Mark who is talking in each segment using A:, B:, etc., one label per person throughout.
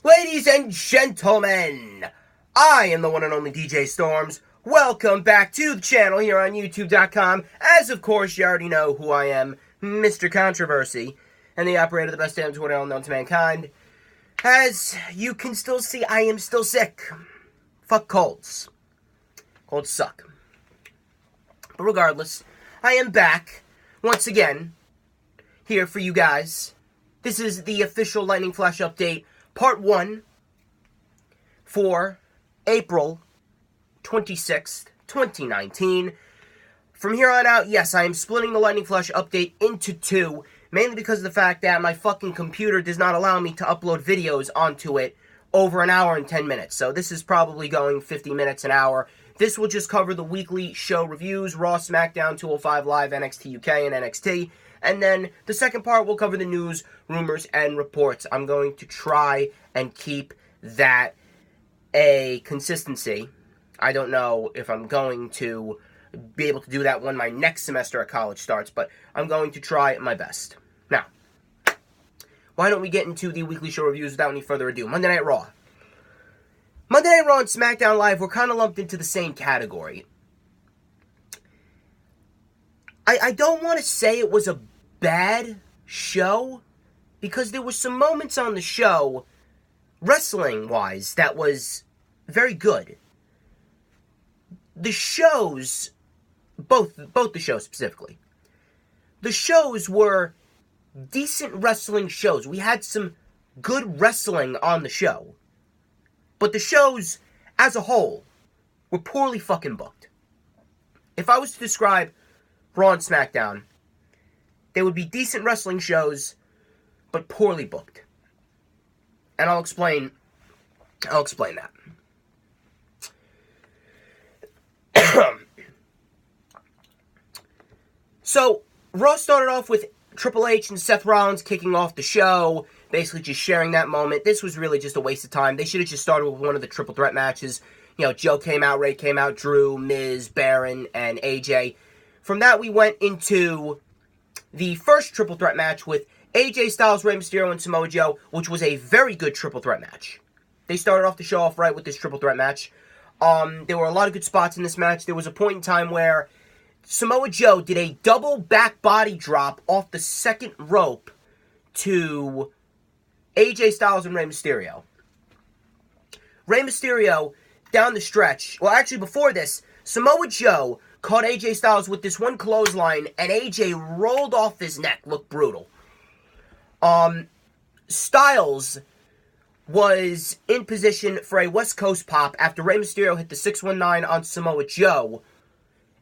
A: Ladies and gentlemen, I am the one and only DJ Storms. Welcome back to the channel here on YouTube.com. As of course you already know who I am, Mr. Controversy, and the operator of the best damn Twitter known to mankind. As you can still see, I am still sick. Fuck colds. Colds suck. But regardless, I am back, once again, here for you guys. This is the official Lightning Flash update, Part 1, for April 26th, 2019. From here on out, yes, I am splitting the Lightning Flash update into two, mainly because of the fact that my fucking computer does not allow me to upload videos onto it over an hour and 10 minutes. So this is probably going 50 minutes an hour. This will just cover the weekly show reviews, Raw, SmackDown, 205 Live, NXT UK, and NXT. And then the second part will cover the news, rumors, and reports. I'm going to try and keep that a consistency. I don't know if I'm going to be able to do that when my next semester at college starts, but I'm going to try my best. Now, why don't we get into the weekly show reviews without any further ado? Monday Night Raw. Monday Night Raw and SmackDown Live were kind of lumped into the same category. I don't want to say it was a bad show, because there were some moments on the show, wrestling-wise, that was very good. The shows, both the shows specifically, the shows were decent wrestling shows. We had some good wrestling on the show. But the shows, as a whole, were poorly fucking booked. If I was to describe Raw and SmackDown, they would be decent wrestling shows, but poorly booked. And I'll explain that. So, Raw started off with Triple H and Seth Rollins kicking off the show, basically just sharing that moment. This was really just a waste of time. They should have just started with one of the triple threat matches. You know, Joe came out, Ray came out, Drew, Miz, Baron, and AJ. From that, we went into the first triple threat match with AJ Styles, Rey Mysterio, and Samoa Joe, which was a very good triple threat match. They started off the show off right with this triple threat match. There were a lot of good spots in this match. There was a point in time where Samoa Joe did a double back body drop off the second rope to AJ Styles and Rey Mysterio. Rey Mysterio, down the stretch, well actually before this, Samoa Joe caught AJ Styles with this one clothesline, and AJ rolled off his neck. Looked brutal. Styles was in position for a West Coast pop after Rey Mysterio hit the 619 on Samoa Joe.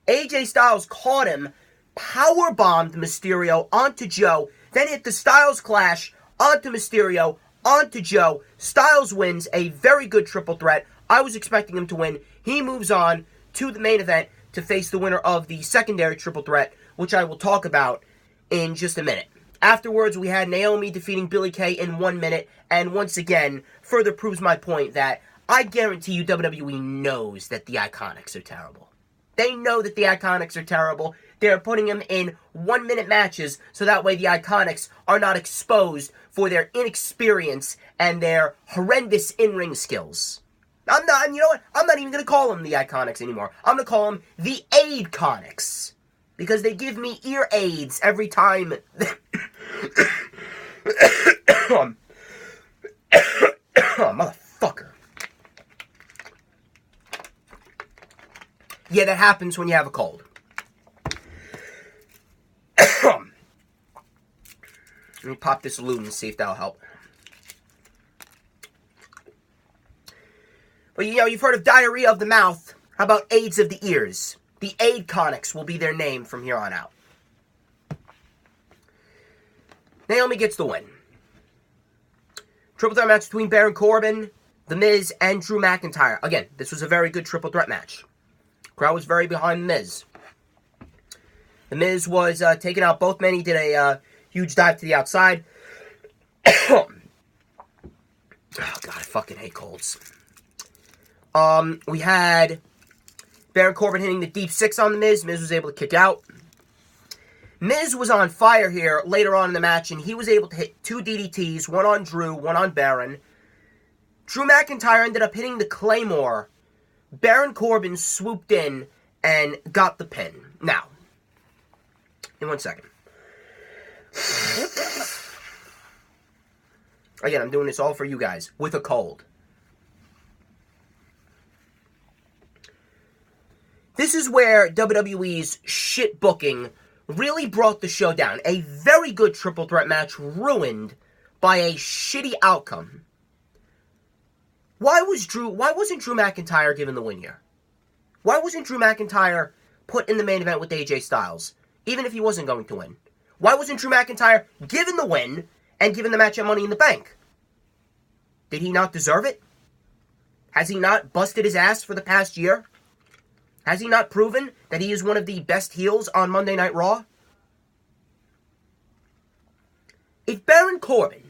A: AJ Styles caught him, powerbombed Mysterio onto Joe, then hit the Styles Clash onto Mysterio, onto Joe. Styles wins a very good triple threat. I was expecting him to win. He moves on to the main event to face the winner of the secondary triple threat, which I will talk about in just a minute. Afterwards, we had Naomi defeating Billie Kay in 1 minute, and once again, further proves my point that I guarantee you WWE knows that the Iconics are terrible. They know that the Iconics are terrible. They're putting them in 1 minute matches, so that way the Iconics are not exposed for their inexperience and their horrendous in-ring skills. You know what? I'm not even going to call them the Iconics anymore. I'm going to call them the Aid-Conics. Because they give me ear aids every time. Motherfucker. Yeah, that happens when you have a cold. Let me pop this Luton and see if that'll help. But you know, you've heard of diarrhea of the mouth. How about AIDS of the ears? The Aid-Conics will be their name from here on out. Naomi gets the win. Triple threat match between Baron Corbin, The Miz, and Drew McIntyre. Again, this was a very good triple threat match. Crowd was very behind The Miz. The Miz was taking out both men. He did a huge dive to the outside. Oh, God, I fucking hate colds. We had Baron Corbin hitting the deep six on The Miz. Miz was able to kick out. Miz was on fire here later on in the match, and he was able to hit two DDTs, one on Drew, one on Baron. Drew McIntyre ended up hitting the Claymore. Baron Corbin swooped in and got the pin. Now, in 1 second. Again, I'm doing this all for you guys with a cold. This is where WWE's shit booking really brought the show down. A very good triple threat match ruined by a shitty outcome. Why wasn't Drew McIntyre given the win here? Why wasn't Drew McIntyre put in the main event with AJ Styles, even if he wasn't going to win? Why wasn't Drew McIntyre given the win and given the match at Money in the Bank? Did he not deserve it? Has he not busted his ass for the past year? Has he not proven that he is one of the best heels on Monday Night Raw? If Baron Corbin,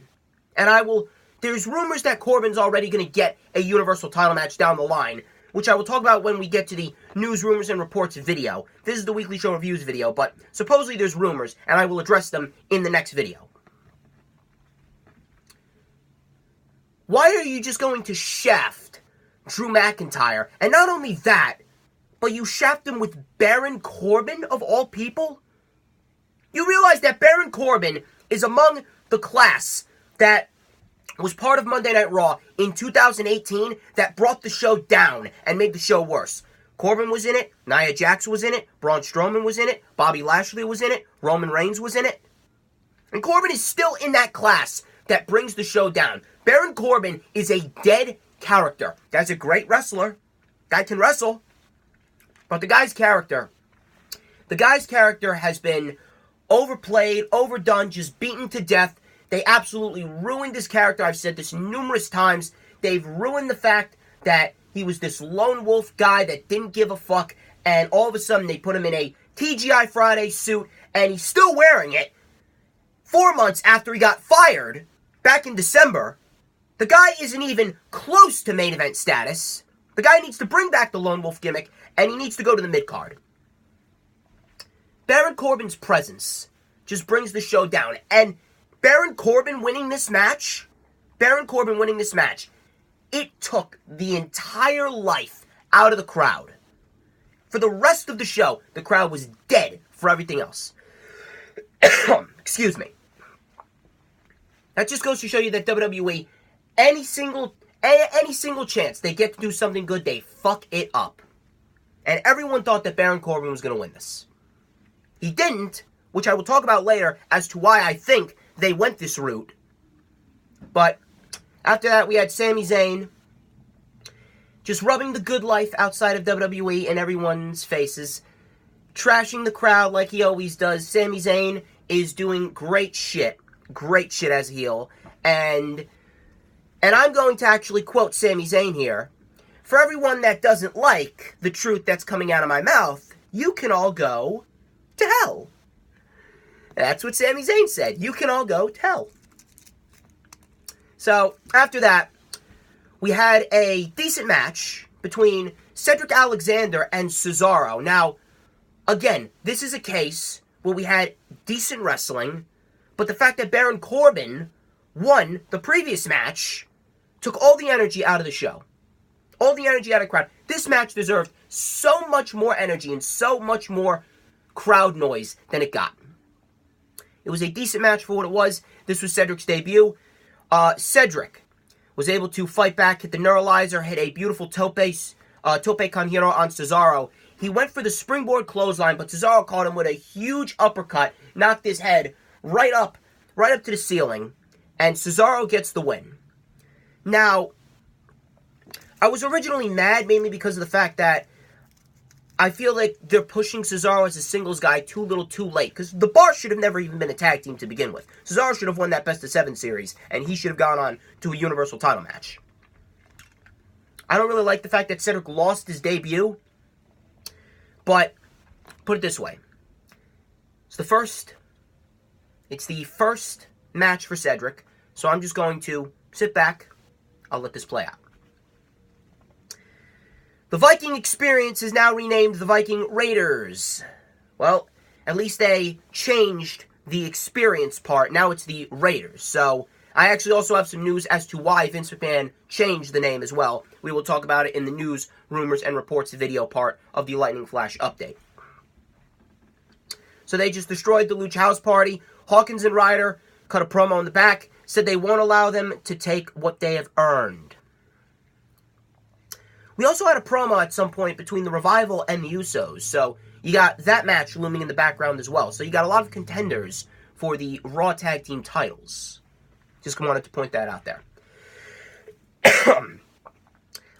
A: there's rumors that Corbin's already going to get a Universal title match down the line, which I will talk about when we get to the news, rumors, and reports video. This is the Weekly Show Reviews video, but supposedly there's rumors, and I will address them in the next video. Why are you just going to shaft Drew McIntyre? And not only that, but you shaft him with Baron Corbin, of all people? You realize that Baron Corbin is among the class that was part of Monday Night Raw in 2018 that brought the show down and made the show worse. Corbin was in it, Nia Jax was in it, Braun Strowman was in it, Bobby Lashley was in it, Roman Reigns was in it. And Corbin is still in that class that brings the show down. Baron Corbin is a dead character. Guy's a great wrestler. Guy can wrestle. But the guy's character has been overplayed, overdone, just beaten to death. They absolutely ruined his character. I've said this numerous times. They've ruined the fact that he was this lone wolf guy that didn't give a fuck, and all of a sudden they put him in a TGI Friday suit, and he's still wearing it 4 months after he got fired back in December. The guy isn't even close to main event status. The guy needs to bring back the lone wolf gimmick, and he needs to go to the mid-card. Baron Corbin's presence just brings the show down, and Baron Corbin winning this match, it took the entire life out of the crowd. For the rest of the show, the crowd was dead for everything else. Excuse me. That just goes to show you that WWE, any single chance they get to do something good, they fuck it up. And everyone thought that Baron Corbin was going to win this. He didn't, which I will talk about later as to why I think they went this route. But after that, we had Sami Zayn just rubbing the good life outside of WWE in everyone's faces, trashing the crowd like he always does. Sami Zayn is doing great shit as a heel, and I'm going to actually quote Sami Zayn here. For everyone that doesn't like the truth that's coming out of my mouth, you can all go to hell. That's what Sami Zayn said. You can all go to hell. So, after that, we had a decent match between Cedric Alexander and Cesaro. Now, again, this is a case where we had decent wrestling, but the fact that Baron Corbin won the previous match took all the energy out of the show. All the energy out of the crowd. This match deserved so much more energy and so much more crowd noise than it got. It was a decent match for what it was. This was Cedric's debut. Cedric was able to fight back, hit the neuralizer, hit a beautiful tope con hilo on Cesaro. He went for the springboard clothesline, but Cesaro caught him with a huge uppercut, knocked his head right up to the ceiling, and Cesaro gets the win. Now, I was originally mad mainly because of the fact that I feel like they're pushing Cesaro as a singles guy too little too late, because the Bar should have never even been a tag team to begin with. Cesaro should have won that Best of 7 series, and he should have gone on to a Universal title match. I don't really like the fact that Cedric lost his debut, but put it this way. It's the first match for Cedric, so I'm just going to sit back. I'll let this play out. The Viking Experience is now renamed the Viking Raiders. Well, at least they changed the experience part. Now it's the Raiders. So, I actually also have some news as to why Vince McMahon changed the name as well. We will talk about it in the news, rumors, and reports video part of the Lightning Flash update. So they just destroyed the Lucha House Party. Hawkins and Ryder cut a promo in the back, said they won't allow them to take what they have earned. We also had a promo at some point between the Revival and the Usos, so you got that match looming in the background as well. So you got a lot of contenders for the Raw Tag Team titles. Just wanted to point that out there.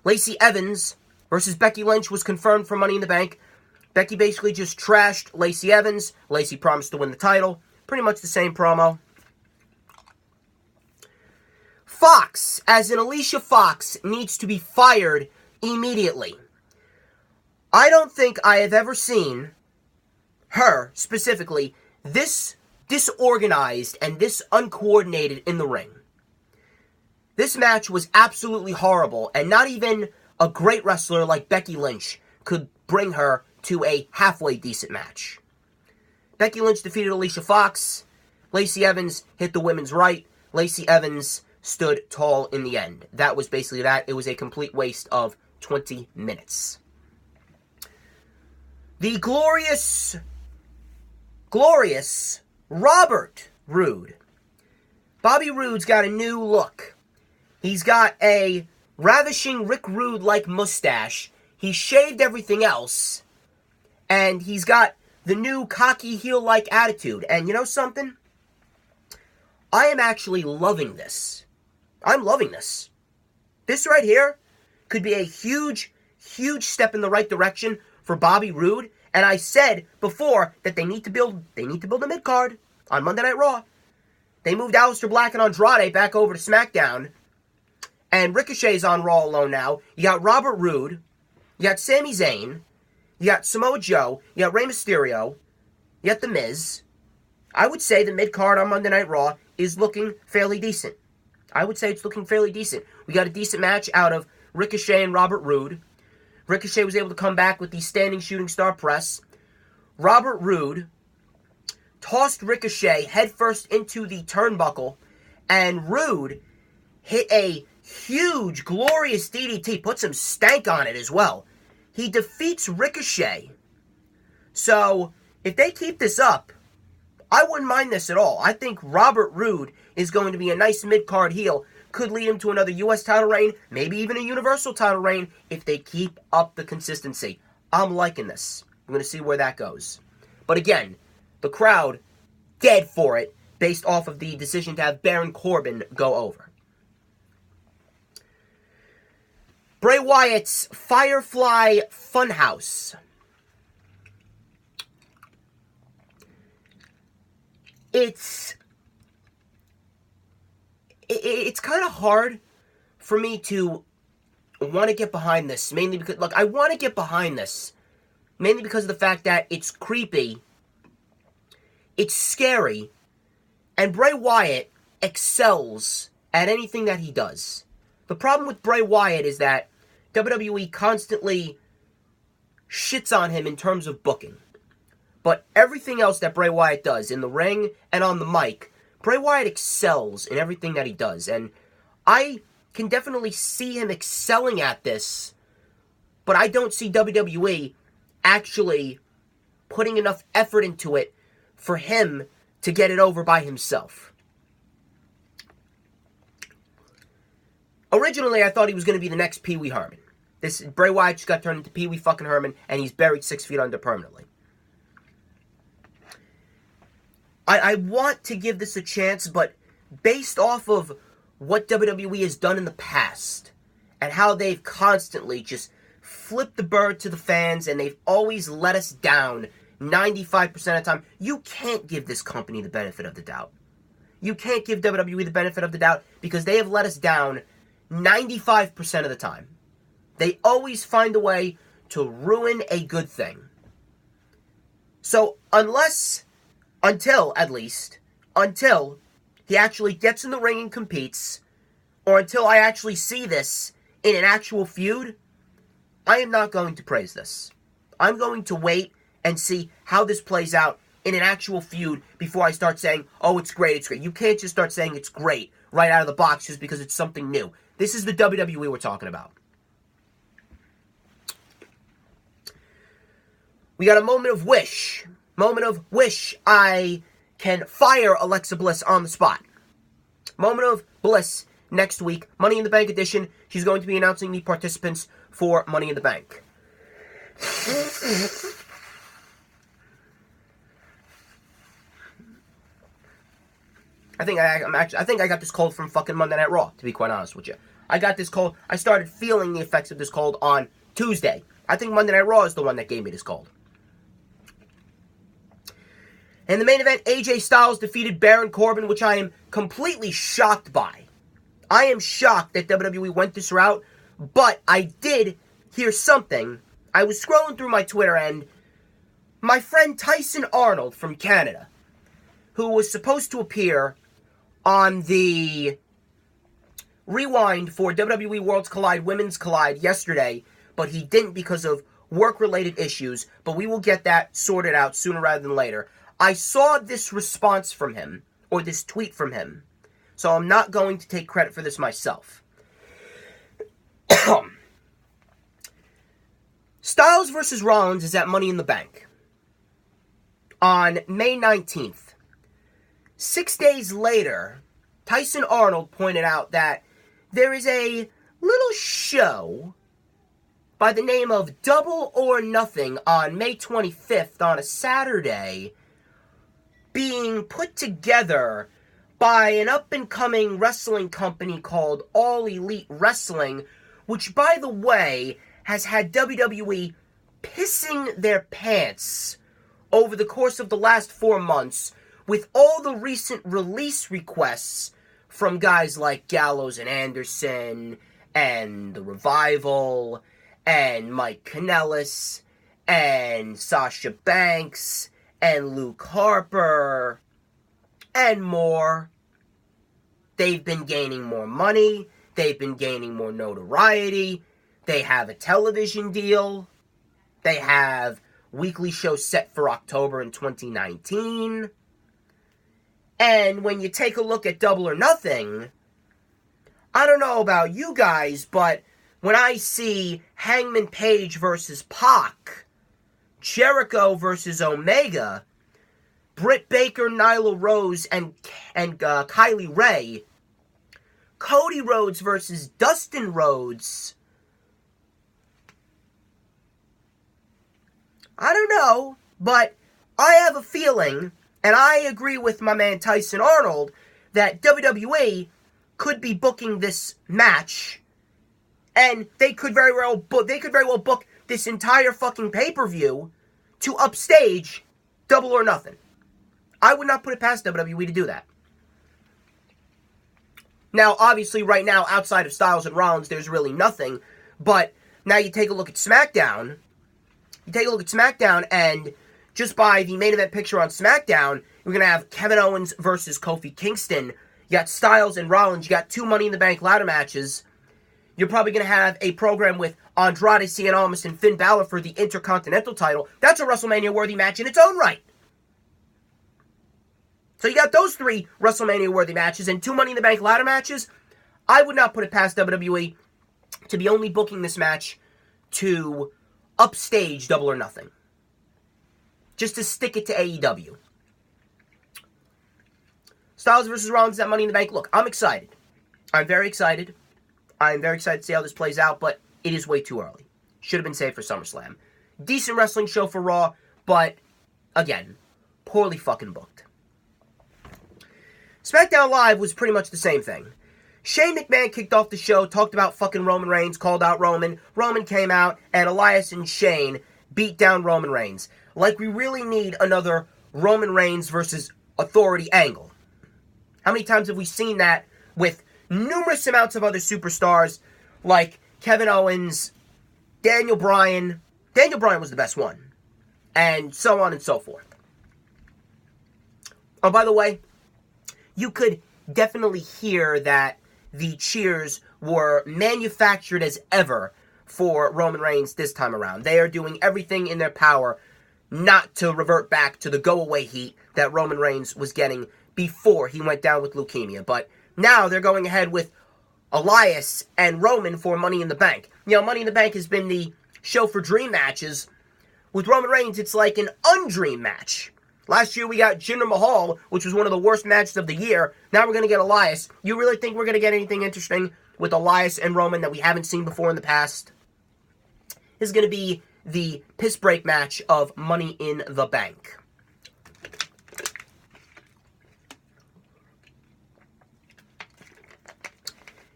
A: Lacey Evans versus Becky Lynch was confirmed for Money in the Bank. Becky basically just trashed Lacey Evans. Lacey promised to win the title. Pretty much the same promo. Fox, as in Alicia Fox, needs to be fired immediately. I don't think I have ever seen her, specifically, this disorganized and this uncoordinated in the ring. This match was absolutely horrible, and not even a great wrestler like Becky Lynch could bring her to a halfway decent match. Becky Lynch defeated Alicia Fox. Lacey Evans hit the women's right. Lacey Evans stood tall in the end. That was basically that. It was a complete waste of 20 minutes. The glorious Robert Roode. Bobby Roode's got a new look. He's got a ravishing Rick Rude-like mustache. He shaved everything else. And he's got the new cocky heel-like attitude. And you know something? I am actually loving this. I'm loving this. This right here could be a huge, huge step in the right direction for Bobby Roode. And I said before that they need to build a mid-card on Monday Night Raw. They moved Aleister Black and Andrade back over to SmackDown. And Ricochet's on Raw alone now. You got Robert Roode. You got Sami Zayn. You got Samoa Joe. You got Rey Mysterio. You got The Miz. I would say the mid-card on Monday Night Raw is looking fairly decent. I would say it's looking fairly decent. We got a decent match out of Ricochet and Robert Roode. Ricochet was able to come back with the standing shooting star press. Robert Roode tossed Ricochet headfirst into the turnbuckle, and Roode hit a huge, glorious DDT, put some stank on it as well. He defeats Ricochet. So, if they keep this up, I wouldn't mind this at all. I think Robert Roode is going to be a nice mid-card heel. Could lead him to another U.S. title reign, maybe even a Universal title reign, if they keep up the consistency. I'm liking this. I'm going to see where that goes. But again, the crowd dead for it, based off of the decision to have Baron Corbin go over. Bray Wyatt's Firefly Funhouse. It's kind of hard for me to want to get behind this, mainly because, look, I want to get behind this, mainly because of the fact that it's creepy, it's scary, and Bray Wyatt excels at anything that he does. The problem with Bray Wyatt is that WWE constantly shits on him in terms of booking. But everything else that Bray Wyatt does, in the ring and on the mic, Bray Wyatt excels in everything that he does. And I can definitely see him excelling at this, but I don't see WWE actually putting enough effort into it for him to get it over by himself. Originally, I thought he was going to be the next Pee Wee Herman. This Bray Wyatt just got turned into Pee Wee fucking Herman, and he's buried 6 feet under permanently. I want to give this a chance, but based off of what WWE has done in the past, and how they've constantly just flipped the bird to the fans, and they've always let us down 95% of the time, you can't give this company the benefit of the doubt. You can't give WWE the benefit of the doubt, because they have let us down 95% of the time. They always find a way to ruin a good thing. So, until he actually gets in the ring and competes, or until I actually see this in an actual feud, I am not going to praise this. I'm going to wait and see how this plays out in an actual feud before I start saying, oh, it's great, it's great. You can't just start saying it's great right out of the box just because it's something new. This is the WWE we're talking about. We got a moment of wish. Moment of wish I can fire Alexa Bliss on the spot. Moment of bliss next week. Money in the Bank edition. She's going to be announcing the participants for Money in the Bank. I think I got this cold from fucking Monday Night Raw, to be quite honest with you. I got this cold. I started feeling the effects of this cold on Tuesday. I think Monday Night Raw is the one that gave me this cold. In the main event, AJ Styles defeated Baron Corbin, which I am completely shocked by. I am shocked that WWE went this route, but I did hear something. I was scrolling through my Twitter, and my friend Tyson Arnold from Canada, who was supposed to appear on the Rewind for WWE Worlds Collide, Women's Collide yesterday, but he didn't because of work-related issues, but we will get that sorted out sooner rather than later. I saw this response from him, or this tweet from him, so I'm not going to take credit for this myself. Styles versus Rollins is at Money in the Bank on May 19th. 6 days later, Tyson Arnold pointed out that there is a little show by the name of Double or Nothing on May 25th on a Saturday being put together by an up-and-coming wrestling company called All Elite Wrestling, which, by the way, has had WWE pissing their pants over the course of the last 4 months with all the recent release requests from guys like Gallows and Anderson and The Revival and Mike Kanellis and Sasha Banks and Luke Harper, and more. They've been gaining more money. They've been gaining more notoriety. They have a television deal. They have weekly shows set for October in 2019. And when you take a look at Double or Nothing, I don't know about you guys, but when I see Hangman Page versus Pac, Jericho versus Omega, Britt Baker, Nyla Rose, and Kylie Ray, Cody Rhodes versus Dustin Rhodes, I don't know, but I have a feeling, and I agree with my man Tyson Arnold, that WWE could be booking this match, and they could very well book this entire fucking pay-per-view to upstage Double or Nothing. I would not put it past WWE to do that. Now, obviously, right now, outside of Styles and Rollins, there's really nothing. But now you take a look at SmackDown. And just by the main event picture on SmackDown, we're going to have Kevin Owens versus Kofi Kingston. You got Styles and Rollins. You got 2 Money in the Bank ladder matches. You're probably going to have a program with Andrade Cien Almas and Finn Balor for the Intercontinental title. That's a WrestleMania-worthy match in its own right. So you got those 3 WrestleMania-worthy matches and 2 Money in the Bank ladder matches. I would not put it past WWE to be only booking this match to upstage Double or Nothing. Just to stick it to AEW. Styles versus Rollins at Money in the Bank. Look, I'm excited. I'm very excited. I'm very excited to see how this plays out, but it is way too early. Should have been saved for SummerSlam. Decent wrestling show for Raw, but, again, poorly fucking booked. SmackDown Live was pretty much the same thing. Shane McMahon kicked off the show, talked about fucking Roman Reigns, called out Roman. Roman came out, and Elias and Shane beat down Roman Reigns. Like we really need another Roman Reigns versus Authority angle. How many times have we seen that with numerous amounts of other superstars like Kevin Owens, Daniel Bryan. Daniel Bryan was the best one. And so on and so forth. Oh, by the way, you could definitely hear that the cheers were manufactured as ever for Roman Reigns this time around. They are doing everything in their power not to revert back to the go-away heat that Roman Reigns was getting before he went down with leukemia. But Now they're going ahead with Elias and Roman for Money in the Bank. You know, Money in the Bank has been the show for dream matches. With Roman Reigns, it's like an undream match. Last year we got Jinder Mahal, which was one of the worst matches of the year. Now we're going to get Elias. You really think we're going to get anything interesting with Elias and Roman that we haven't seen before in the past? This is going to be the piss break match of Money in the Bank.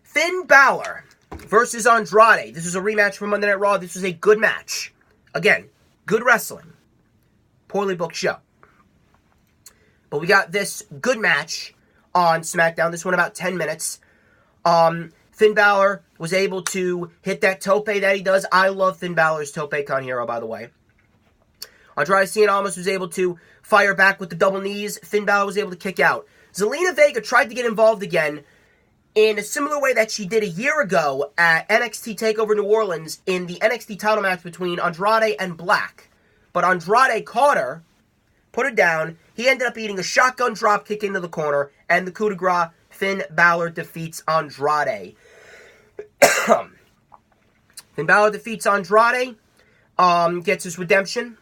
A: Finn Balor versus Andrade. This was a rematch from Monday Night Raw. This was a good match. Again, good wrestling. Poorly booked show. But we got this good match on SmackDown. This went about 10 minutes. Finn Balor was able to hit that tope that he does. I love Finn Balor's tope con hero, by the way. Andrade Cien Almas was able to fire back with the double knees. Finn Balor was able to kick out. Zelina Vega tried to get involved again in a similar way that she did a year ago at NXT TakeOver New Orleans in the NXT title match between Andrade and Black. But Andrade caught her, put her down. He ended up eating a shotgun drop kick into the corner, and the coup de grace, Finn Balor defeats Andrade. Finn Balor defeats Andrade, gets his redemption.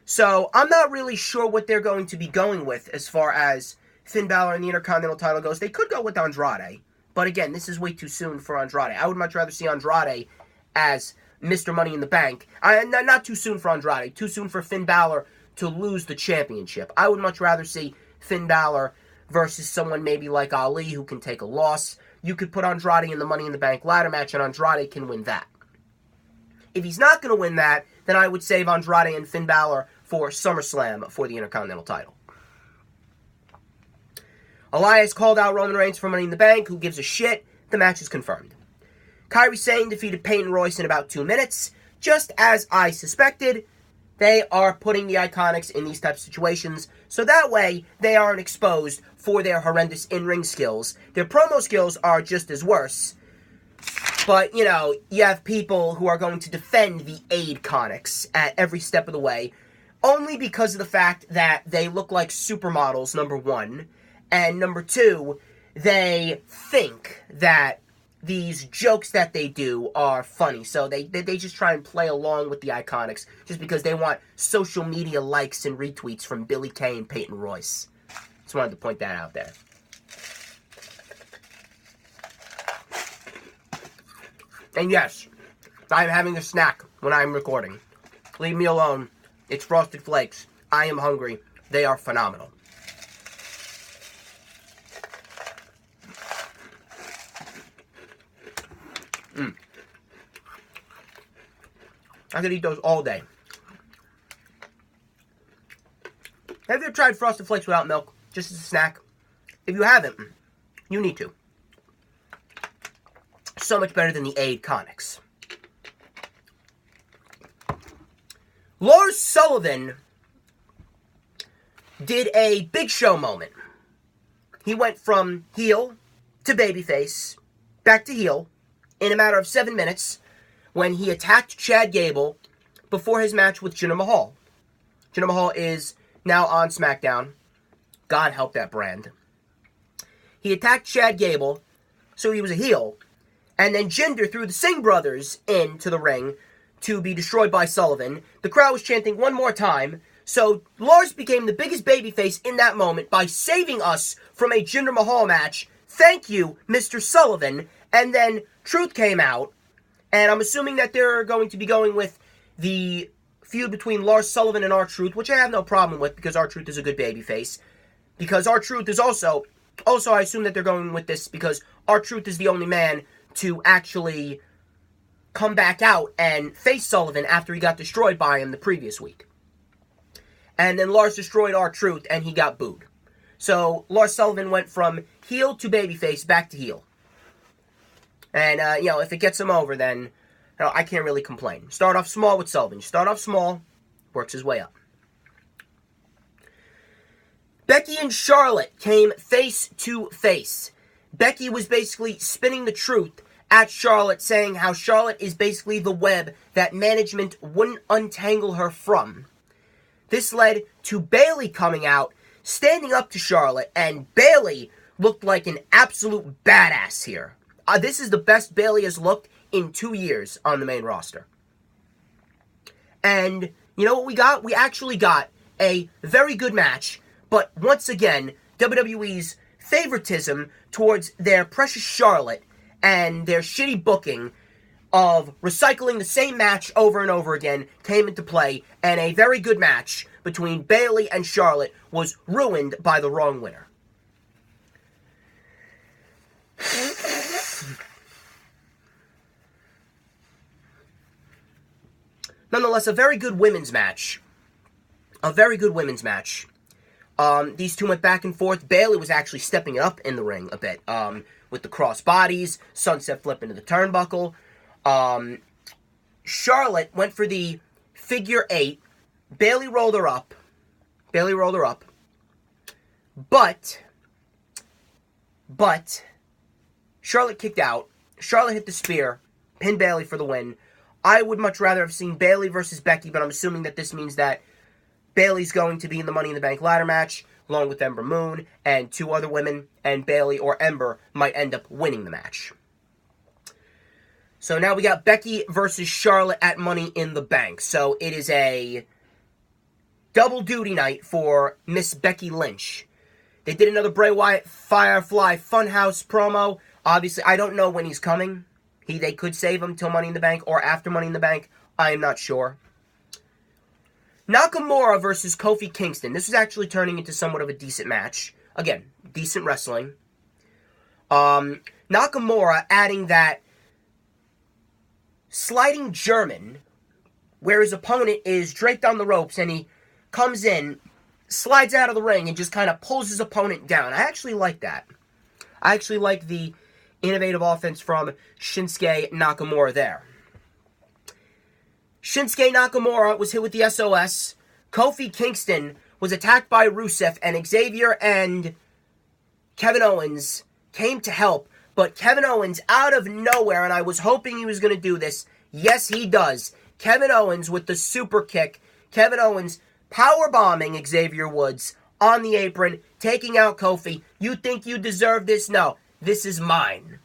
A: So, I'm not really sure what they're going to be going with as far as Finn Balor and the Intercontinental title goes. They could go with Andrade, but again, this is way too soon for Andrade. I would much rather see Andrade as Mr. Money in the Bank. Not too soon for Andrade, too soon for Finn Balor to lose the championship. I would much rather see Finn Balor versus someone maybe like Ali who can take a loss. You could put Andrade in the Money in the Bank ladder match, and Andrade can win that. If he's not going to win that, then I would save Andrade and Finn Balor for SummerSlam for the Intercontinental title. Elias called out Roman Reigns for Money in the Bank. Who gives a shit? The match is confirmed. Kairi Sane defeated Peyton Royce in about 2 minutes. Just as I suspected, they are putting the Iconics in these types of situations, so that way they aren't exposed for their horrendous in-ring skills. Their promo skills are just as worse. But, you know, you have people who are going to defend the Aid-Conics at every step of the way, only because of the fact that they look like supermodels, number one, and number two, they think that these jokes that they do are funny. So they just try and play along with the Iconics just because they want social media likes and retweets from Billy Kay and Peyton Royce. Just wanted to point that out there. And yes, I am having a snack when I am recording. Leave me alone. It's Frosted Flakes. I am hungry. They are phenomenal. I could eat those all day. Have you ever tried Frosted Flakes without milk, just as a snack? If you haven't, you need to. So much better than the Aid-Conics. Lars Sullivan did a Big Show moment. He went from heel to babyface, back to heel, in a matter of 7 minutes, when he attacked Chad Gable before his match with Jinder Mahal. Jinder Mahal is now on SmackDown. God help that brand. He attacked Chad Gable, so he was a heel, and then Jinder threw the Singh brothers into the ring to be destroyed by Sullivan. The crowd was chanting one more time, so Lars became the biggest babyface in that moment by saving us from a Jinder Mahal match. Thank you, Mr. Sullivan. And then Truth came out, and I'm assuming that they're going to be going with the feud between Lars Sullivan and R-Truth, which I have no problem with because R-Truth is a good babyface. Because R-Truth is also I assume that they're going with this because R-Truth is the only man to actually come back out and face Sullivan after he got destroyed by him the previous week. And then Lars destroyed R-Truth and he got booed. So Lars Sullivan went from heel to babyface back to heel. And, if it gets him over, then I can't really complain. Start off small with Sullivan. You start off small, works his way up. Becky and Charlotte came face to face. Becky was basically spinning the truth at Charlotte, saying how Charlotte is basically the web that management wouldn't untangle her from. This led to Bayley coming out, standing up to Charlotte, and Bayley looked like an absolute badass here. This is the best Bayley has looked in 2 years on the main roster. And you know what we got? We actually got a very good match, but once again, WWE's favoritism towards their precious Charlotte and their shitty booking of recycling the same match over and over again came into play, and a very good match between Bayley and Charlotte was ruined by the wrong winner. Nonetheless, a very good women's match. These two went back and forth. Bayley was actually stepping it up in the ring a bit with the cross bodies, sunset flip into the turnbuckle. Charlotte went for the figure 8. Bayley rolled her up. But Charlotte kicked out. Charlotte hit the spear, pinned Bayley for the win. I would much rather have seen Bayley versus Becky, but I'm assuming that this means that Bayley's going to be in the Money in the Bank ladder match, along with Ember Moon and 2 other women, and Bayley or Ember might end up winning the match. So now we got Becky versus Charlotte at Money in the Bank. So it is a double duty night for Miss Becky Lynch. They did another Bray Wyatt Firefly Funhouse promo. Obviously, I don't know when he's coming. They could save him till Money in the Bank or after Money in the Bank. I am not sure. Nakamura versus Kofi Kingston. This was actually turning into somewhat of a decent match. Again, decent wrestling. Nakamura adding that sliding German where his opponent is draped on the ropes and he comes in, slides out of the ring, and just kind of pulls his opponent down. I actually like that. I actually like the innovative offense from Shinsuke Nakamura there. Shinsuke Nakamura was hit with the SOS. Kofi Kingston was attacked by Rusev, and Xavier and Kevin Owens came to help. But Kevin Owens, out of nowhere, and I was hoping he was going to do this. Yes, he does. Kevin Owens with the super kick. Kevin Owens powerbombing Xavier Woods on the apron, taking out Kofi. You think you deserve this? No. This is mine.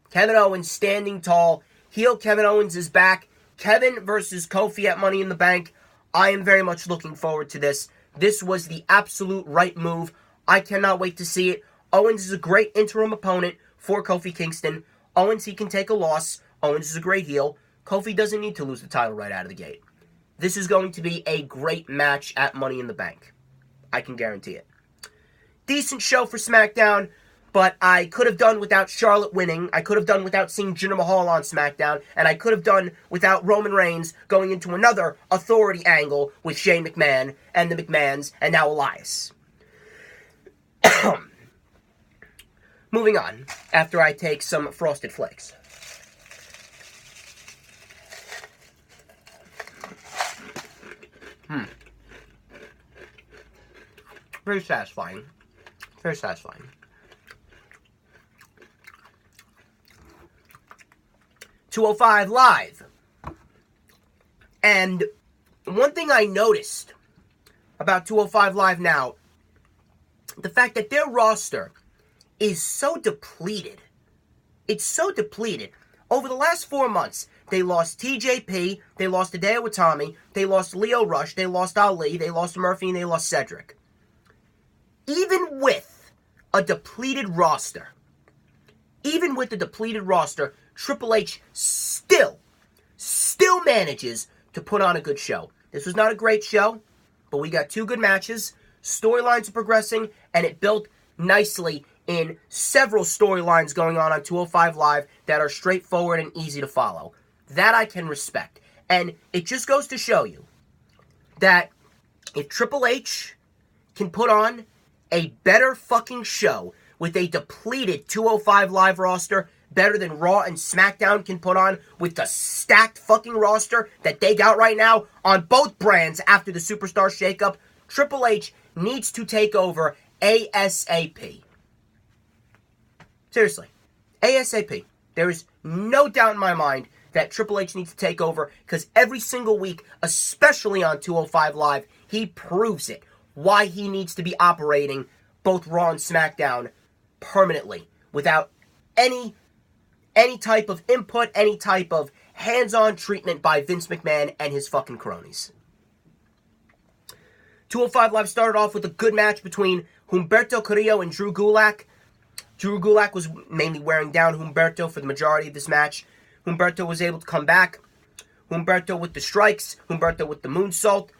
A: Kevin Owens standing tall. Heel Kevin Owens is back. Kevin versus Kofi at Money in the Bank. I am very much looking forward to this. This was the absolute right move. I cannot wait to see it. Owens is a great interim opponent for Kofi Kingston. Owens, he can take a loss. Owens is a great heel. Kofi doesn't need to lose the title right out of the gate. This is going to be a great match at Money in the Bank. I can guarantee it. Decent show for SmackDown. But I could have done without Charlotte winning. I could have done without seeing Jinder Mahal on SmackDown. And I could have done without Roman Reigns going into another authority angle with Shane McMahon and the McMahons and now Elias. Moving on, after I take some Frosted Flakes. Very satisfying. Very satisfying. 205 Live. And one thing I noticed about 205 Live now, the fact that their roster is so depleted. It's so depleted. Over the last 4 months, they lost TJP, they lost Hideo Itami, they lost Lio Rush, they lost Ali, they lost Murphy, and they lost Cedric. Even with a depleted roster, Triple H still manages to put on a good show. This was not a great show, but we got 2 good matches. Storylines are progressing, and it built nicely in several storylines going on 205 Live that are straightforward and easy to follow. That I can respect. And it just goes to show you that if Triple H can put on a better fucking show with a depleted 205 Live roster, better than Raw and SmackDown can put on with the stacked fucking roster that they got right now on both brands after the Superstar shakeup, Triple H needs to take over ASAP. Seriously. ASAP. There is no doubt in my mind that Triple H needs to take over because every single week, especially on 205 Live, he proves it. Why he needs to be operating both Raw and SmackDown permanently without any type of input, any type of hands-on treatment by Vince McMahon and his fucking cronies. 205 Live started off with a good match between Humberto Carrillo and Drew Gulak. Drew Gulak was mainly wearing down Humberto for the majority of this match. Humberto was able to come back. Humberto with the strikes. Humberto with the moonsault.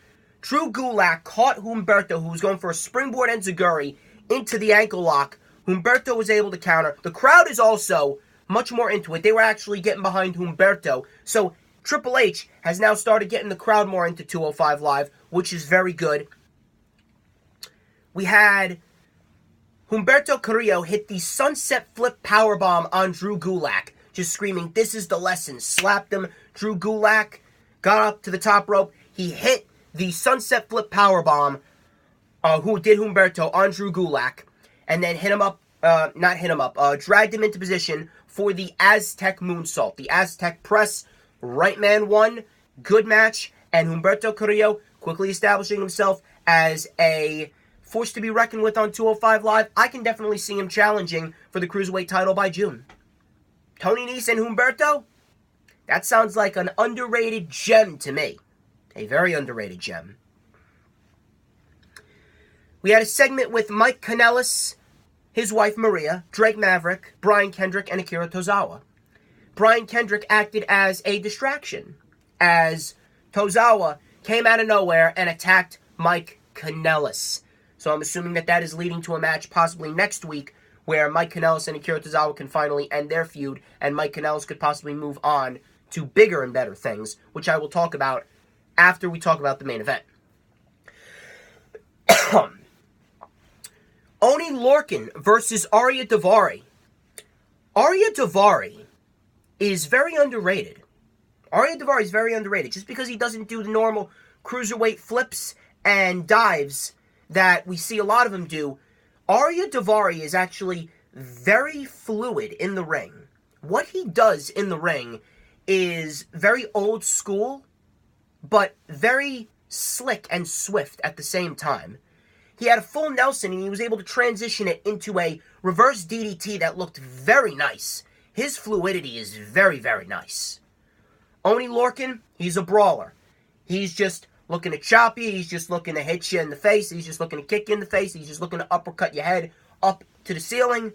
A: Drew Gulak caught Humberto, who was going for a springboard enziguri, into the ankle lock. Humberto was able to counter. The crowd is also much more into it. They were actually getting behind Humberto. So Triple H has now started getting the crowd more into 205 Live, which is very good. We had Humberto Carrillo hit the sunset flip powerbomb on Drew Gulak, just screaming, "This is the lesson." Slapped him. Drew Gulak got up to the top rope. He hit the sunset flip powerbomb, who did Humberto on Drew Gulak, and then dragged him into position for the Aztec moonsault. The Aztec press. Right man won. Good match. And Humberto Carrillo quickly establishing himself as a force to be reckoned with on 205 Live. I can definitely see him challenging for the Cruiserweight title by June. Tony Nese and Humberto? That sounds like an underrated gem to me. A very underrated gem. We had a segment with Mike Kanellis, his wife Maria, Drake Maverick, Brian Kendrick, and Akira Tozawa. Brian Kendrick acted as a distraction, as Tozawa came out of nowhere and attacked Mike Kanellis. So I'm assuming that is leading to a match possibly next week where Mike Kanellis and Akira Tozawa can finally end their feud, and Mike Kanellis could possibly move on to bigger and better things, which I will talk about after we talk about the main event. Oni Lorcan versus Ariya Daivari. Ariya Daivari is very underrated. Ariya Daivari is very underrated just because he doesn't do the normal cruiserweight flips and dives that we see a lot of him do. Ariya Daivari is actually very fluid in the ring. What he does in the ring is very old school, but very slick and swift at the same time. He had a full Nelson and he was able to transition it into a reverse DDT that looked very nice. His fluidity is very, very nice. Oni Lorcan, he's a brawler. He's just looking to chop you. He's just looking to hit you in the face. He's just looking to kick you in the face. He's just looking to uppercut your head up to the ceiling.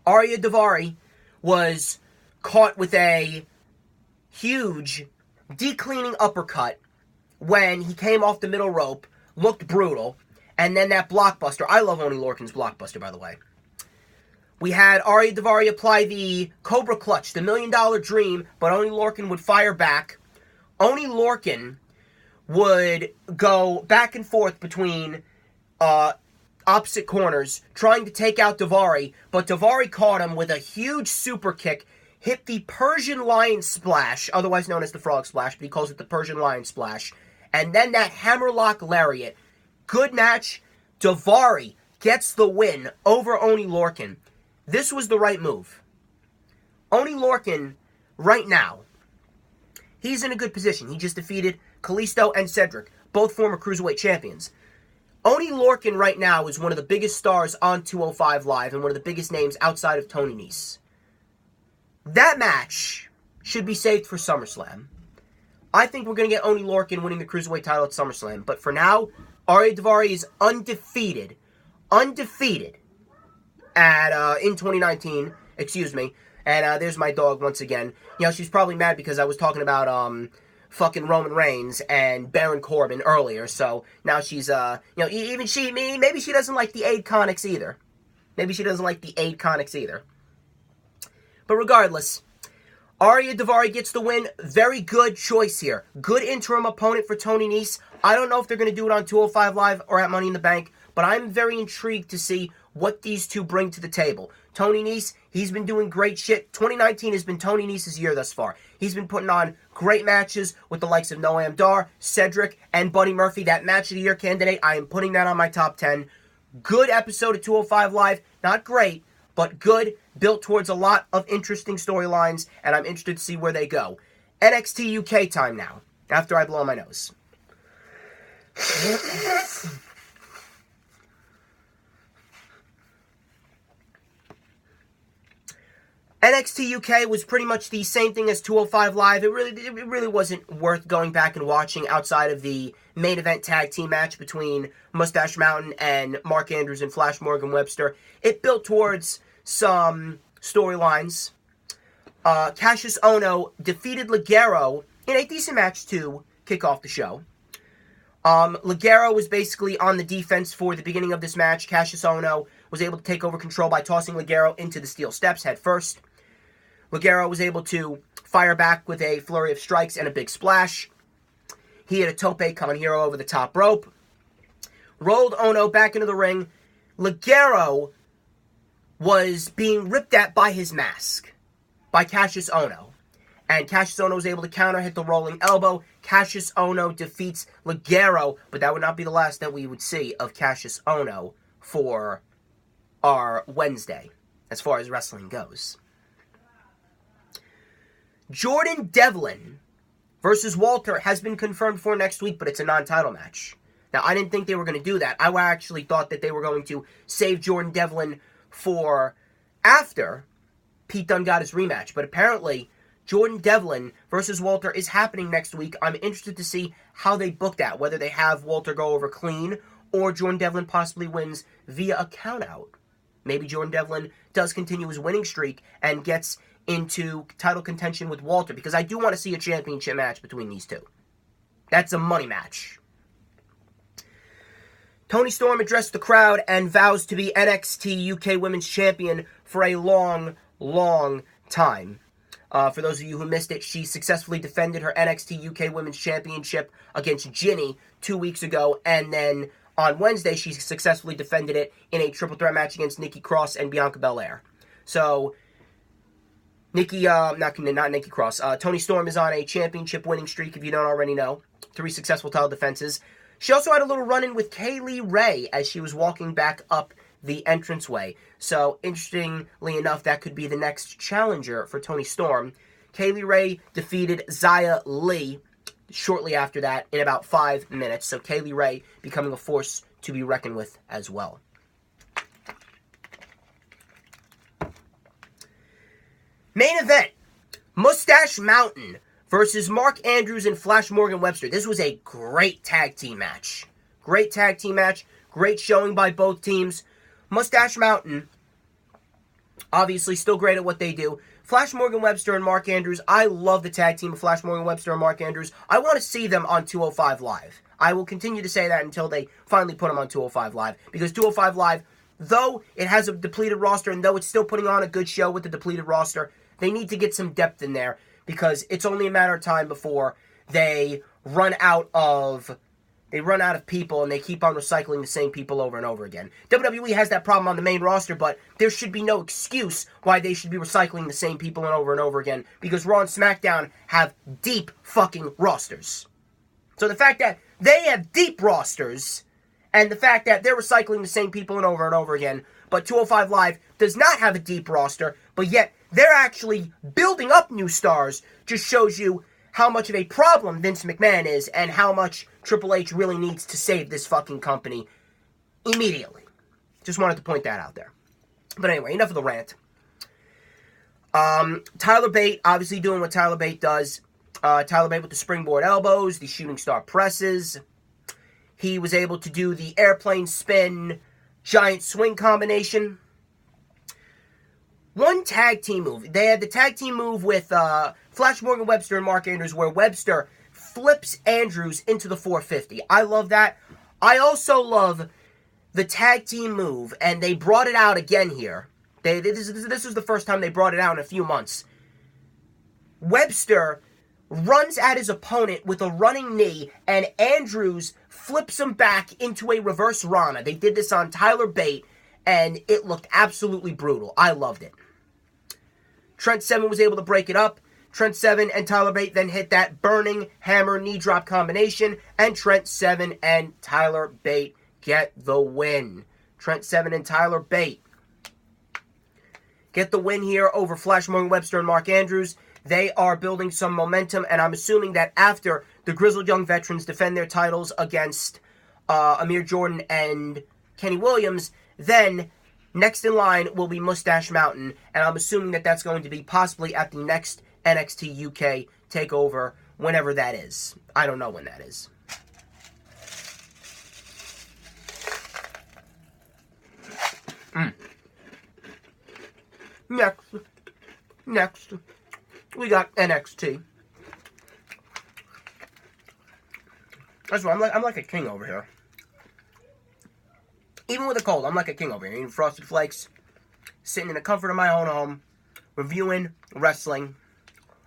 A: Ariya Daivari was caught with a huge decleaning uppercut when he came off the middle rope. Looked brutal. And then that blockbuster. I love Oni Lorcan's blockbuster, by the way. We had Ariya Daivari apply the Cobra Clutch, the $1 Million Dream, but Oni Lorcan would fire back. Oni Lorcan would go back and forth between opposite corners, trying to take out Daivari, but Daivari caught him with a huge super kick, hit the Persian Lion Splash, otherwise known as the Frog Splash, but he calls it the Persian Lion Splash, and then that Hammerlock Lariat. Good match. Daivari gets the win over Oni Lorcan. This was the right move. Oni Lorcan, right now, he's in a good position. He just defeated Kalisto and Cedric, both former Cruiserweight champions. Oni Lorcan right now is one of the biggest stars on 205 Live and one of the biggest names outside of Tony Nese. That match should be saved for SummerSlam. I think we're going to get Oni Lorcan winning the Cruiserweight title at SummerSlam. But for now, Ariya Daivari is undefeated at in 2019, excuse me. And there's my dog once again. You know, she's probably mad because I was talking about fucking Roman Reigns and Baron Corbin earlier. So now she's even maybe she doesn't like the Aid Conics either. But regardless, Ariya Daivari gets the win. Very good choice here. Good interim opponent for Tony Nese. I don't know if they're going to do it on 205 Live or at Money in the Bank, but I'm very intrigued to see what these two bring to the table. Tony Nese, he's been doing great shit. 2019 has been Tony Nese's year thus far. He's been putting on great matches with the likes of Noam Dar, Cedric, and Buddy Murphy. That match of the year candidate, I am putting that on my top 10. Good episode of 205 Live. Not great, but good. Built towards a lot of interesting storylines, and I'm interested to see where they go. NXT UK time now, after I blow my nose. NXT UK was pretty much the same thing as 205 Live. It really wasn't worth going back and watching outside of the main event tag team match between Mustache Mountain and Mark Andrews and Flash Morgan Webster. It built towards some storylines. Cassius Ohno defeated Ligero in a decent match to kick off the show. Ligero was basically on the defense for the beginning of this match. Cassius Ohno was able to take over control by tossing Ligero into the steel steps head first. Ligero was able to fire back with a flurry of strikes and a big splash. He hit a tope con hero over the top rope. Rolled Ohno back into the ring. Ligero was being ripped at by his mask, by Cassius Ohno. And Cassius Ohno was able to counter, hit the rolling elbow. Cassius Ohno defeats Ligero, but that would not be the last that we would see of Cassius Ohno for our Wednesday, as far as wrestling goes. Jordan Devlin versus Walter has been confirmed for next week, but it's a non-title match. Now, I didn't think they were going to do that. I actually thought that they were going to save Jordan Devlin for after Pete Dunne got his rematch, but apparently Jordan Devlin versus Walter is happening next week. I'm interested to see how they book that, whether they have Walter go over clean or Jordan Devlin possibly wins via a countout. Maybe Jordan Devlin does continue his winning streak and gets into title contention with Walter, because I do want to see a championship match between these two. That's a money match. Toni Storm addressed the crowd and vows to be NXT UK Women's Champion for a long, long time. For those of you who missed it, she successfully defended her NXT UK Women's Championship against Ginny 2 weeks ago, and then on Wednesday she successfully defended it in a triple threat match against Nikki Cross and Bianca Belair. So, not Nikki Cross. Toni Storm is on a championship winning streak, if you don't already know. 3 successful title defenses. She also had a little run-in with Kaylee Ray as she was walking back up the entranceway. So, interestingly enough, that could be the next challenger for Toni Storm. Kaylee Ray defeated Xia Li shortly after that in about 5 minutes. So, Kaylee Ray becoming a force to be reckoned with as well. Main event, Mustache Mountain versus Mark Andrews and Flash Morgan Webster. This was a great tag team match. Great tag team match. Great showing by both teams. Mustache Mountain, obviously still great at what they do. Flash Morgan Webster and Mark Andrews, I love the tag team of Flash Morgan Webster and Mark Andrews. I want to see them on 205 Live. I will continue to say that until they finally put them on 205 Live. Because 205 Live, though it has a depleted roster, and though it's still putting on a good show with the depleted roster, they need to get some depth in there, because it's only a matter of time before they run out of people and they keep on recycling the same people over and over again. WWE has that problem on the main roster, but there should be no excuse why they should be recycling the same people over and over again, because Raw and SmackDown have deep fucking rosters. So the fact that they have deep rosters, and the fact that they're recycling the same people over and over again, but 205 Live does not have a deep roster, but yet they're actually building up new stars, just shows you how much of a problem Vince McMahon is and how much Triple H really needs to save this fucking company immediately. Just wanted to point that out there. But anyway, enough of the rant. Tyler Bate, obviously doing what Tyler Bate does. Tyler Bate with the springboard elbows, the shooting star presses. He was able to do the airplane spin, giant swing combination. One tag team move. They had the tag team move with Flash Morgan Webster and Mark Andrews, where Webster flips Andrews into the 450. I love that. I also love the tag team move, and they brought it out again here. This is the first time they brought it out in a few months. Webster runs at his opponent with a running knee, and Andrews flips him back into a reverse Rana. They did this on Tyler Bate, and it looked absolutely brutal. I loved it. Trent Seven was able to break it up. Trent Seven and Tyler Bate then hit that burning hammer knee drop combination, and Trent Seven and Tyler Bate get the win. Trent Seven and Tyler Bate get the win here over Flash Morgan Webster and Mark Andrews. They are building some momentum, and I'm assuming that after the Grizzled Young Veterans defend their titles against Amir Jordan and Kenny Williams, then Next in line will be Mustache Mountain, and I'm assuming that that's going to be possibly at the next NXT UK takeover, whenever that is. I don't know when that is. Next, we got NXT. That's why I'm like a king over here. Even with a cold, I'm like a king over here. Eating Frosted Flakes, sitting in the comfort of my own home, reviewing wrestling,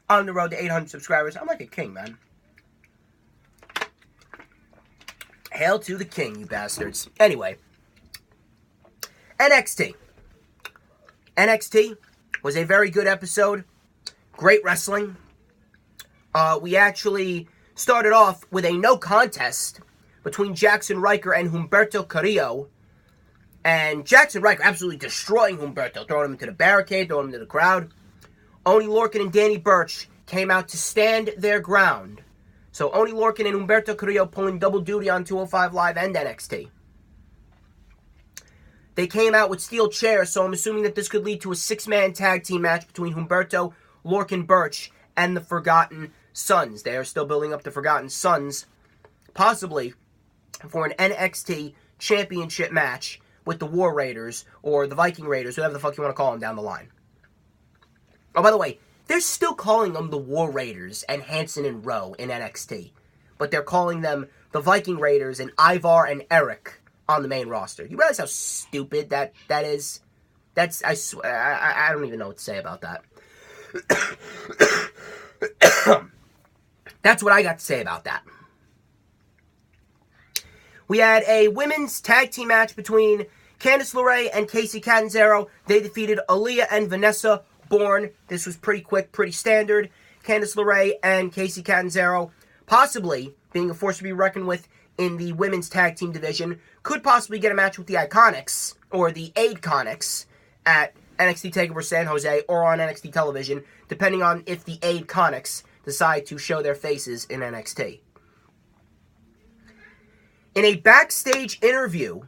A: on the road to 800 subscribers. I'm like a king, man. Hail to the king, you bastards. Anyway, NXT. NXT was a very good episode. Great wrestling. We actually started off with a no contest between Jackson Ryker and Humberto Carrillo. And Jackson Ryker absolutely destroying Humberto, throwing him into the barricade, throwing him into the crowd. Oney Lorcan and Danny Burch came out to stand their ground. So Oney Lorcan and Humberto Carrillo pulling double duty on 205 Live and NXT. They came out with steel chairs, so I'm assuming that this could lead to a 6-man tag team match between Humberto, Lorcan, Burch, and the Forgotten Sons. They are still building up the Forgotten Sons, possibly for an NXT championship match with the War Raiders, or the Viking Raiders, whatever the fuck you want to call them down the line. Oh, by the way, they're still calling them the War Raiders and Hanson and Rowe in NXT. But they're calling them the Viking Raiders and Ivar and Eric on the main roster. You realize how stupid that is? I swear, I don't even know what to say about that. That's what I got to say about that. We had a women's tag team match between Candice LeRae and Kacy Catanzaro. They defeated Aaliyah and Vanessa Bourne. This was pretty quick, pretty standard. Candice LeRae and Kacy Catanzaro, possibly being a force to be reckoned with in the women's tag team division, could possibly get a match with the Iconics, or the Aidconics, at NXT TakeOver San Jose or on NXT television, depending on if the Aidconics decide to show their faces in NXT. In a backstage interview,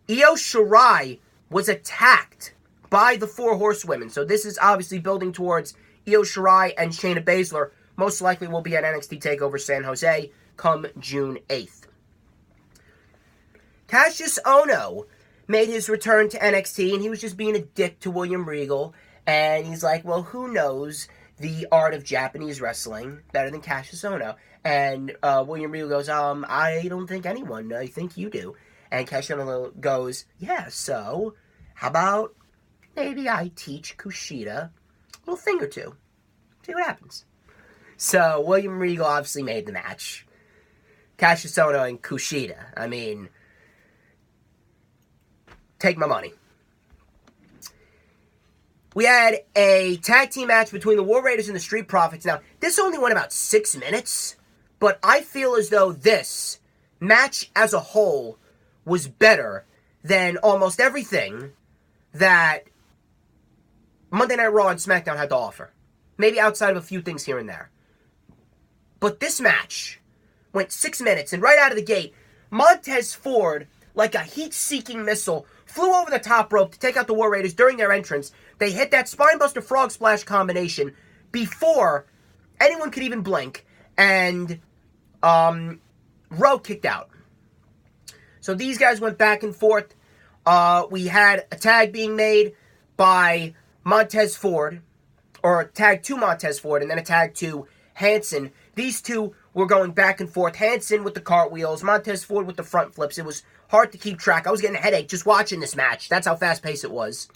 A: Io Shirai was attacked by the Four Horsewomen. So this is obviously building towards Io Shirai and Shayna Baszler. Most likely will be at NXT TakeOver San Jose come June 8th. Cassius Ohno made his return to NXT, and he was just being a dick to William Regal. And he's like, well, who knows the art of Japanese wrestling better than Cassius Ohno? And William Regal goes, I don't think anyone. I think you do. And Cassius Ohno goes, yeah, so how about maybe I teach Kushida a little thing or two. See what happens. So William Regal obviously made the match. Cassius Ohno and Kushida. I mean, take my money. We had a tag team match between the War Raiders and the Street Profits. Now, this only went about 6 minutes, but I feel as though this match as a whole was better than almost everything that Monday Night Raw and SmackDown had to offer. Maybe outside of a few things here and there. But this match went 6 minutes, and right out of the gate, Montez Ford, like a heat-seeking missile, flew over the top rope to take out the War Raiders during their entrance. They hit that Spinebuster Frog Splash combination before anyone could even blink, and Rowe kicked out. So these guys went back and forth. We had a tag being made by Montez Ford, or a tag to Montez Ford, and then a tag to Hanson. These two were going back and forth. Hanson with the cartwheels, Montez Ford with the front flips. It was hard to keep track. I was getting a headache just watching this match. That's how fast-paced it was.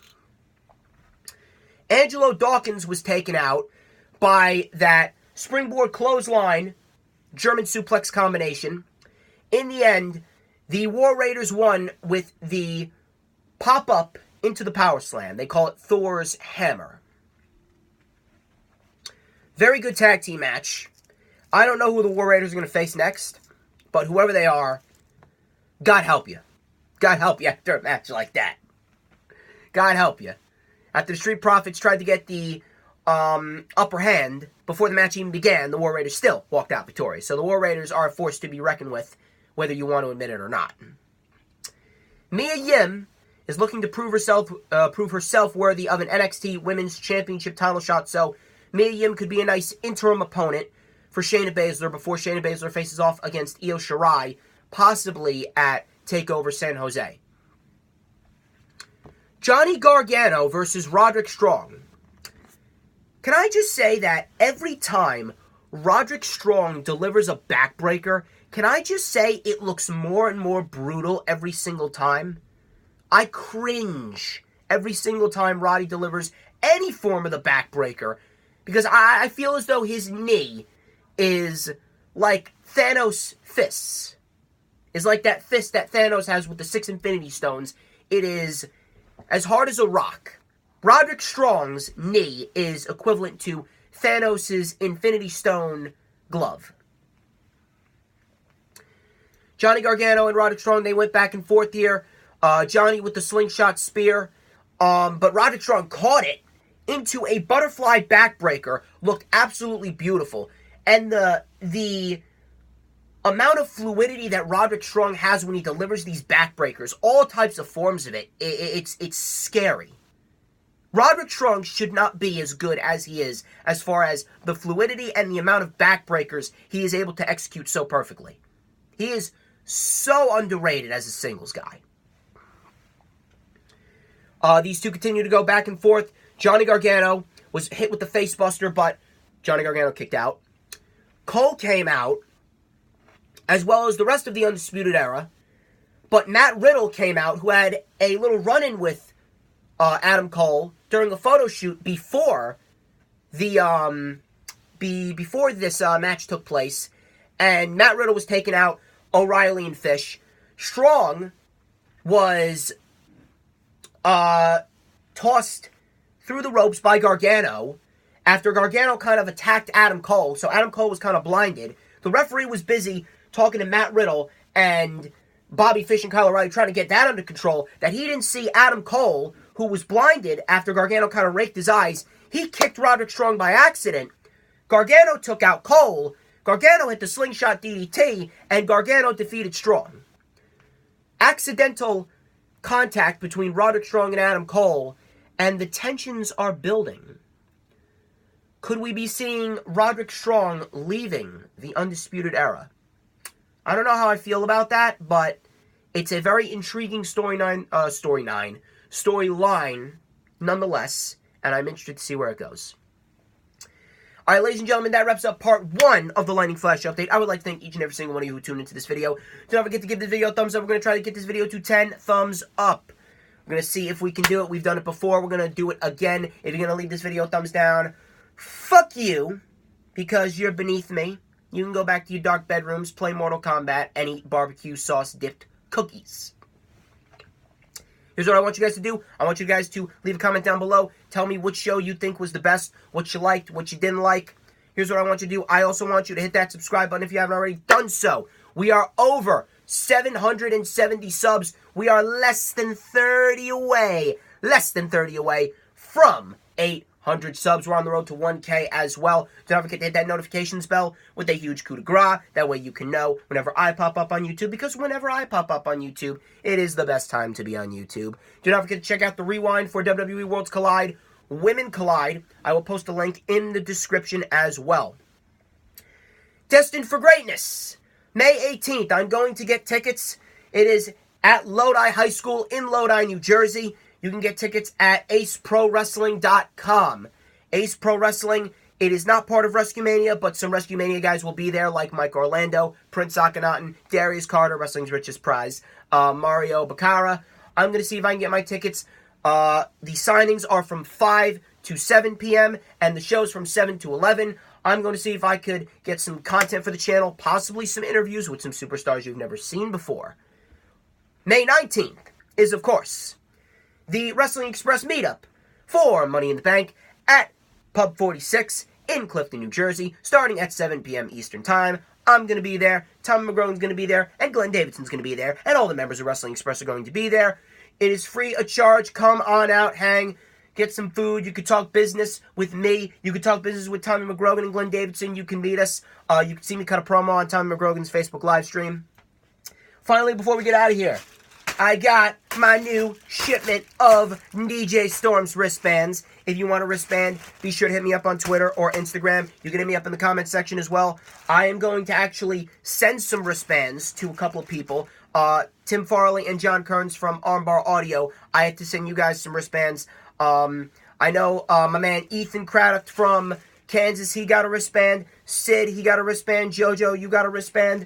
A: Angelo Dawkins was taken out by that springboard clothesline German suplex combination. In the end, the War Raiders won with the pop-up into the power slam. They call it Thor's Hammer. Very good tag team match. I don't know who the War Raiders are going to face next, but whoever they are, God help you. God help you after a match like that. God help you. After the Street Profits tried to get the upper hand before the match even began, the War Raiders still walked out victorious. So the War Raiders are a force to be reckoned with, whether you want to admit it or not. Mia Yim is looking to prove herself worthy of an NXT Women's Championship title shot. So Mia Yim could be a nice interim opponent for Shayna Baszler before Shayna Baszler faces off against Io Shirai, possibly at TakeOver San Jose. Johnny Gargano versus Roderick Strong. Can I just say that every time Roderick Strong delivers a backbreaker, can I just say it looks more and more brutal every single time? I cringe every single time Roddy delivers any form of the backbreaker, because I feel as though his knee is like Thanos' fists. Is like that fist that Thanos has with the 6 Infinity Stones. It is as hard as a rock. Roderick Strong's knee is equivalent to Thanos' Infinity Stone glove. Johnny Gargano and Roderick Strong, they went back and forth here. Johnny with the slingshot spear. But Roderick Strong caught it into a butterfly backbreaker. Looked absolutely beautiful. And the amount of fluidity that Roderick Strong has when he delivers these backbreakers, all types of forms of it, it's scary. Roderick Strong should not be as good as he is as far as the fluidity and the amount of backbreakers he is able to execute so perfectly. He is so underrated as a singles guy. These two continue to go back and forth. Johnny Gargano was hit with the facebuster, but Johnny Gargano kicked out. Cole came out, as well as the rest of the Undisputed Era, but Matt Riddle came out, who had a little run-in with Adam Cole during a photo shoot before the before this match took place, and Matt Riddle was taking out O'Reilly and Fish. Strong was tossed through the ropes by Gargano after Gargano kind of attacked Adam Cole, so Adam Cole was kind of blinded. The referee was busy talking to Matt Riddle and Bobby Fish and Kyle O'Reilly, trying to get that under control, that he didn't see Adam Cole, who was blinded after Gargano kind of raked his eyes. He kicked Roderick Strong by accident. Gargano took out Cole. Gargano hit the slingshot DDT, and Gargano defeated Strong. Accidental contact between Roderick Strong and Adam Cole, and the tensions are building. Could we be seeing Roderick Strong leaving the Undisputed Era? I don't know how I feel about that, but it's a very intriguing storyline nonetheless, and I'm interested to see where it goes. Alright, ladies and gentlemen, that wraps up part 1 of the Lightning Flash update. I would like to thank each and every single one of you who tuned into this video. Do not forget to give this video a thumbs up. We're going to try to get this video to 10 thumbs up. We're going to see if we can do it. We've done it before. We're going to do it again. If you're going to leave this video a thumbs down, fuck you, because you're beneath me. You can go back to your dark bedrooms, play Mortal Kombat, and eat barbecue sauce-dipped cookies. Here's what I want you guys to do. I want you guys to leave a comment down below. Tell me which show you think was the best, what you liked, what you didn't like. Here's what I want you to do. I also want you to hit that subscribe button if you haven't already done so. We are over 770 subs. We are less than 30 away from 800 subs. We're on the road to 1K as well. Don't forget to hit that notifications bell with a huge coup de grace. That way you can know whenever I pop up on YouTube, because whenever I pop up on YouTube, it is the best time to be on YouTube. Do not forget to check out the rewind for WWE Worlds Collide, Women Collide. I will post a link in the description as well. Destined for Greatness, May 18th. I'm going to get tickets. It is at Lodi High School in Lodi, New Jersey. You can get tickets at aceprowrestling.com. Ace Pro Wrestling, it is not part of WrestleMania, but some WrestleMania guys will be there, like Mike Orlando, Prince Akhenaten, Darius Carter, Wrestling's Richest Prize, Mario Baccara. I'm going to see if I can get my tickets. The signings are from 5 to 7 p.m., and the show's from 7 to 11. I'm going to see if I could get some content for the channel, possibly some interviews with some superstars you've never seen before. May 19th is, of course, the Wrestling Express meetup for Money in the Bank at Pub 46 in Clifton, New Jersey, starting at 7 p.m. Eastern Time. I'm going to be there, Tommy McGrogan's going to be there, and Glenn Davidson's going to be there, and all the members of Wrestling Express are going to be there. It is free of charge. Come on out, hang, get some food. You could talk business with me. You could talk business with Tommy McGrogan and Glenn Davidson. You can meet us. You can see me cut a promo on Tommy McGrogan's Facebook live stream. Finally, before we get out of here, I got my new shipment of DJ Storm's wristbands. If you want a wristband, be sure to hit me up on Twitter or Instagram. You can hit me up in the comment section as well. I am going to actually send some wristbands to a couple of people. Tim Farley and John Kearns from Armbar Audio. I had to send you guys some wristbands. I know my man Ethan Craddock from Kansas, he got a wristband. Sid, he got a wristband. Jojo, you got a wristband.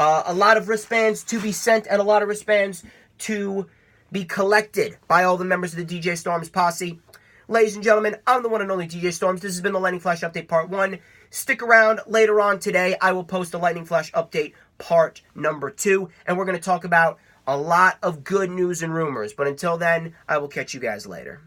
A: A lot of wristbands to be sent and a lot of wristbands to be collected by all the members of the DJ Storms posse. Ladies and gentlemen, I'm the one and only DJ Storms. This has been the Lightning Flash Update Part 1. Stick around. Later on today, I will post the Lightning Flash Update Part number 2. And we're going to talk about a lot of good news and rumors. But until then, I will catch you guys later.